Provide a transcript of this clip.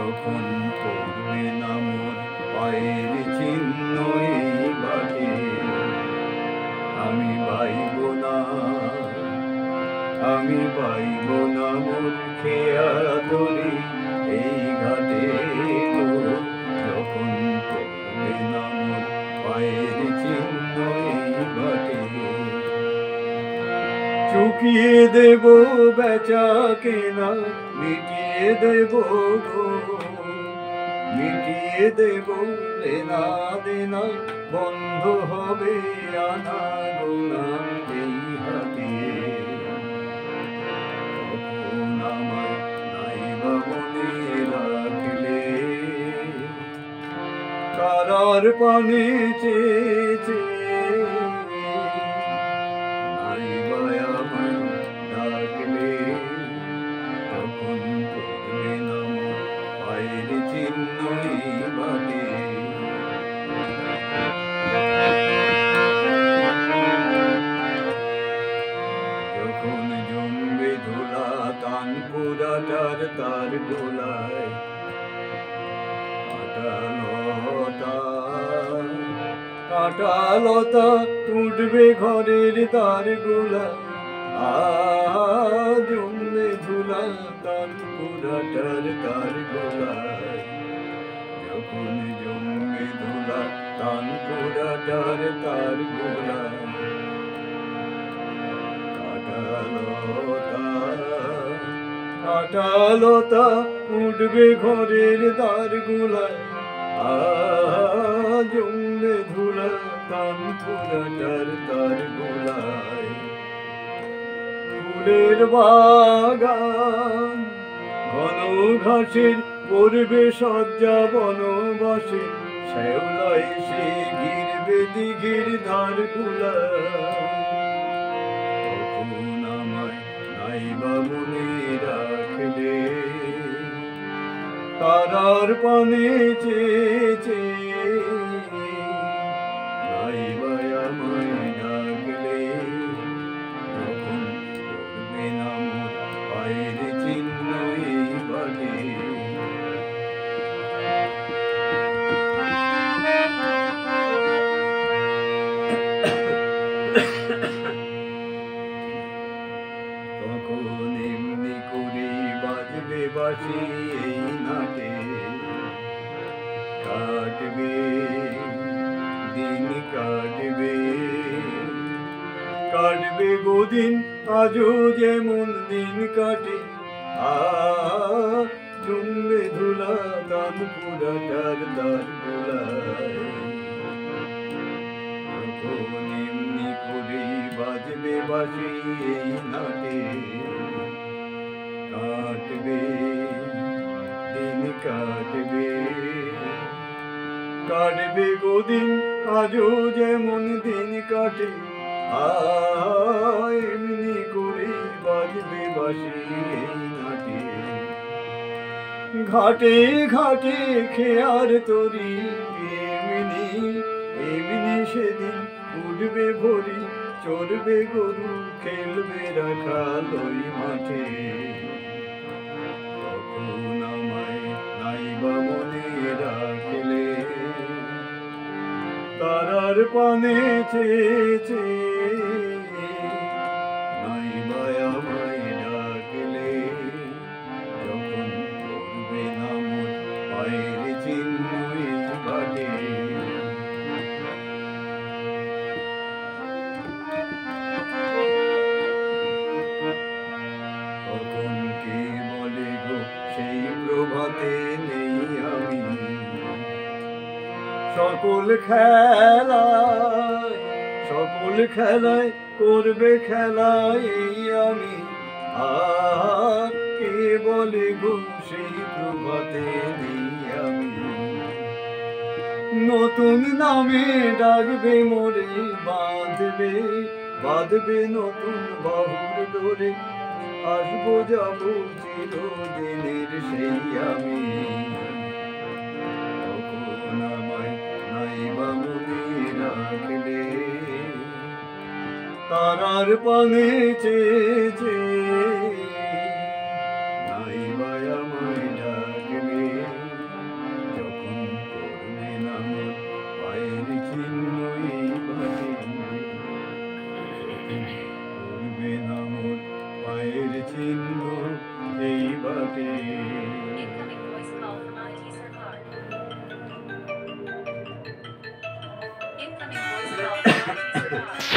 যখন পড়বে না মোর পায়ের চিহ্ন এই বাটে, আমি পাইব না, আমি পাইব না মোর খেয়া তরি এই ঘাটে গো। যখন পড়বে না মোর পায়ের চিহ্ন এই বাটে, চুকিয়ে দেব বেচা কেনা, মিটিয়ে দেব গো, মিটিয়ে দেব লেনা দেনা, বন্ধ হবে আনা গোনা এই হাটে। তখন আমায় নাইবা মনে রাখলে, কারার পানে চেয়ে নাইবা আমায় ডাকলে, তখন পড়বে না মোর পায়ের চিহ্ন এই বাটে। যখন জমবে ধুলা তান পুরাটার তার গোলায়, কাঁটা লতা উঠবে ঘরের তার গোলায়, জমবে ধুলা তান পুরাটার তার গোলায়। যখন জমবে ধুলা তান পুরাটার তার গোলায়, কাঁটা লতা উঠবে ঘরের দ্বার গোলায়, জমবে ধুলা তান পুরাটার তার গোলায়। ফুলের বাগান ঘন ঘাসের পড়বে সজ্জা বনবাসে, শ্যাওলা এসে ঘিরবে দিঘির ধার গোলায়। তখন আমায় নাইবা মনে রাখলে, তারার পানে চেয়ে নাইবা আমায় ডাকলে, তখন পড়বে না মোর পায়ের চিহ্ন এই বাটে। তখন এমনি করে বাজবে বাঁশি এই নাটে, কাটবে দিন কাটবে, কাটবে গোদিন আজও যেমন দিন কাটে, জমবে ধুলা তান পুরাটার তার গোলায়। তখন এমনি করে বাজবে বাঁশি এই নাটে, কাটবে দিন কাটবে, কাটবে গোদিন আজও যেমন দিন কাটে, এমনি করে বাজবে বাঁশি এই নাটে। ঘাটে ঘাটে খেয়ার তরি এমনি এমনি সেদিন উঠবে ভরি, চড়বে গরু খেলবে রাখাল ওই মাঠে। তখন আমায় নাইবা মনে রাখলে, তারার পানে চেয়ে নাইবা আমায় ডাকলে, যখন পড়বে না মোর পায়ের চিহ্ন এই বাটে। তখন কে বলে গো সেই প্রভাতে নেই আমি, সকল খেলায় করবে খেলায় এই আমি, কে বলে গো সেই প্রভাতে নেই আমি। নতুন নামে ডাকবে মোরে, বাঁধবে বাঁধবে নতুন বাহুর ডোরে, আসবো যাবো চিরদিনের সেই আমি। তখন আমায় নাইবা মনে রাখলে, তারার পানে চেয়ে নাইবা আমায় ডাকলে। মায়ের চিহ্ন এই বাটে। Incoming voice call from IT Sarkar. Incoming voice call from IT Sarkar.